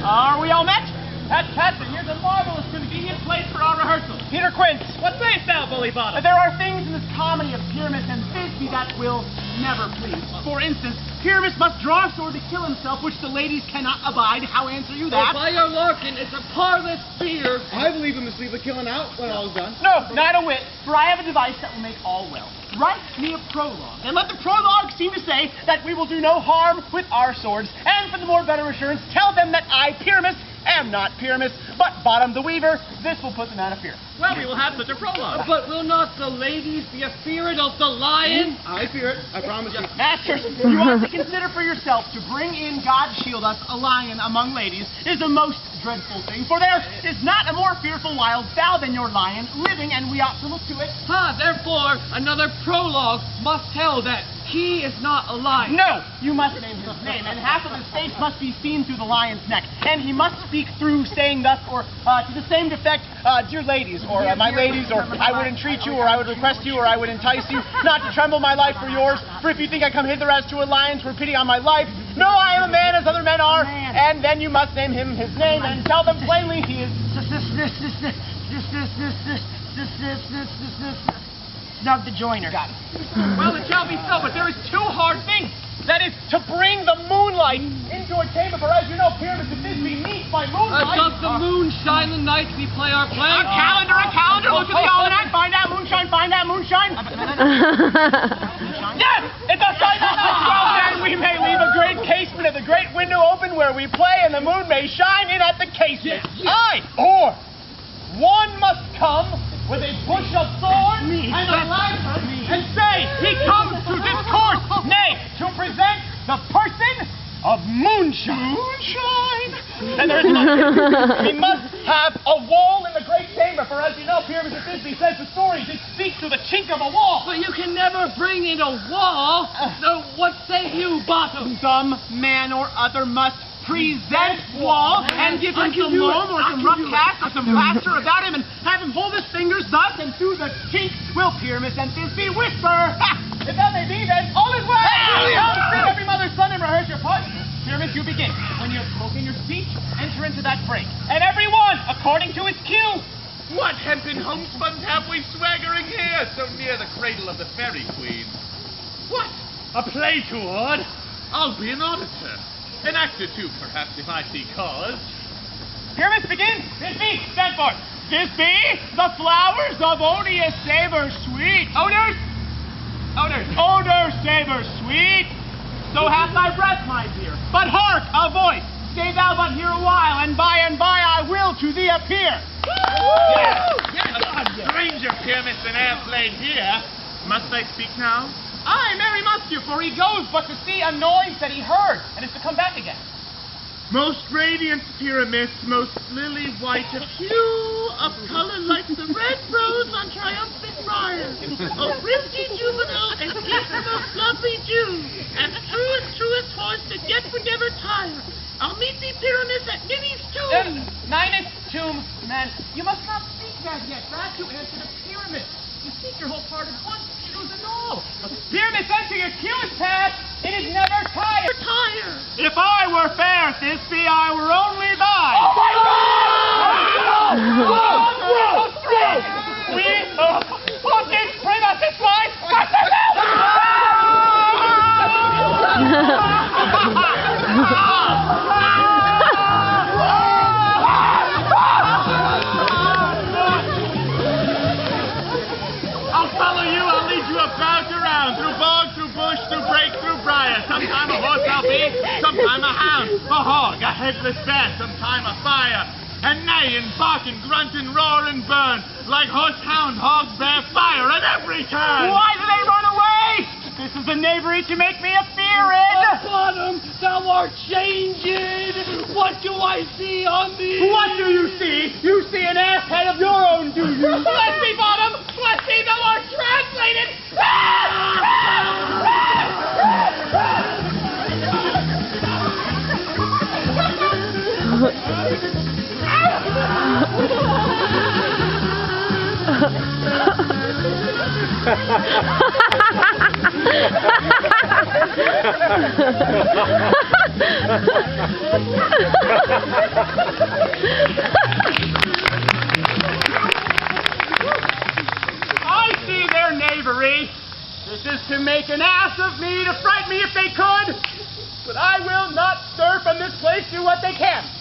Are we all met? Captain, here's a marvelous, convenient place for our rehearsal. Peter Quince. What sayest thou, Bully Bottom? There are things in this comedy of Pyramus and Thisbe that will never please. For instance, Pyramus must draw a sword to kill himself, which the ladies cannot abide. How answer you that? By your Larkin, it's a parlous spear. I believe in the sleep of killing out when all is done. No, not a whit, for I have a device that will make all well. Write me a prologue, and let the prologue seem to say that we will do no harm with our swords, and for the more better assurance, tell them that I, Pyramus, am not Pyramus, but Bottom the Weaver. This will put them out of fear. Well, we will have such a prologue. But will not the ladies be afeared of the lion? I fear it, I promise you. Masters, you ought to consider for yourself to bring in, God shield us, a lion among ladies is a most dreadful thing, for there is not a more fearful wild fowl than your lion living, and we ought to look to it. Therefore, another prologue must tell that he is not a lion. No, you must name his name, and half of his face must be seen through the lion's neck, and he must speak through, saying thus, or to the same effect, dear ladies, or my ladies, or I would entreat you, or I would request you, or I would entice you, not to tremble my life for yours, for if you think I come hither as to a lion, 'twere pity on my life. No, I am a man as other men are, and then you must name him his name, and tell them plainly he is... Snug the Joiner. Got it. Well, it shall be so, but there is two hard things. That is, to bring the moonlight into a chamber, for as you know, Pyramus and Thisbe meet by moonlight. Does the moon shine the night we play our play? A calendar, look at the almanac, find out moonshine, Yes, it does shine that night. Well, then we may leave a great casement at the great window open where we play, and the moon may shine in at the casement. Aye, or one must come with a bush of thorns and a lantern, and say he comes to discourse, nay, to present the person of moonshine. Moonshine! And there is nothing. We must have a wall in the great chamber, for as you know, Pyramus and Thisbe says the stories, it speaks through the chink of a wall. But you can never bring in a wall. So what say you, Bottom? Some man or other must present wall and give him some loam or some rough cast or some plaster about him and have him hold his fingers thus, and through the chink will Pyramus and Thisbe whisper. Ha! If that may be, then all is well. Sing every mother's son and rehearse your part. Pyramus, you begin. When you have spoken your speech, enter into that break. And everyone, according to its cue. What hempen homespuns have we swaggering here, so near the cradle of the fairy queen? What? A play toward? I'll be an auditor. An actor too, perhaps, if I see cause. Pyramus, begin. Thisbe, stand forth. Thisbe, the flowers of odious savor sweet. Odors? Odors savor sweet. So hath thy breath, my dear. But hark, a voice. Stay thou but here a while, and by I will to thee appear. Yes, a stranger Pyramus than e'er played here. Must I speak now? Aye, marry must you, for he goes but to see a noise that he heard, and is to come back again. Most radiant Pyramus, most lily white of hue, of color like the red rose on triumphant briar, of frisky juvenile and gift the most lovely Jew, and truest horse that yet would never tire. I'll meet thee, Pyramus, at Ninny's tomb. Ninus tomb, man. You must not speak that yet. That you answer to Pyramus. You speak your whole part at once. Choose a no. Pyramus, enter your cues, Pat. It is never tired. If I were fair, Thisbe, I were only thine. Oh my God! We this bring us this line. I'll follow you, I'll lead you about around, through bog, through bush, through brake, through briar. Sometime a horse I'll be, sometime a hound, a hog, a headless bear, sometime a fire. And neigh and bark and grunt and roar and burn, like horse, hound, hog, bear, fire at every turn. Why do they run away? This is the knavery to make me a feared. Bottom, thou art changed. What do I see on thee? What do you see? You see an ass head of your own, do you? Bless me, Bottom. Bless me, thou art translated. Ha ha ha ha! I see their knavery. This is to make an ass of me, to frighten me if they could. But I will not stir from this place, do what they can.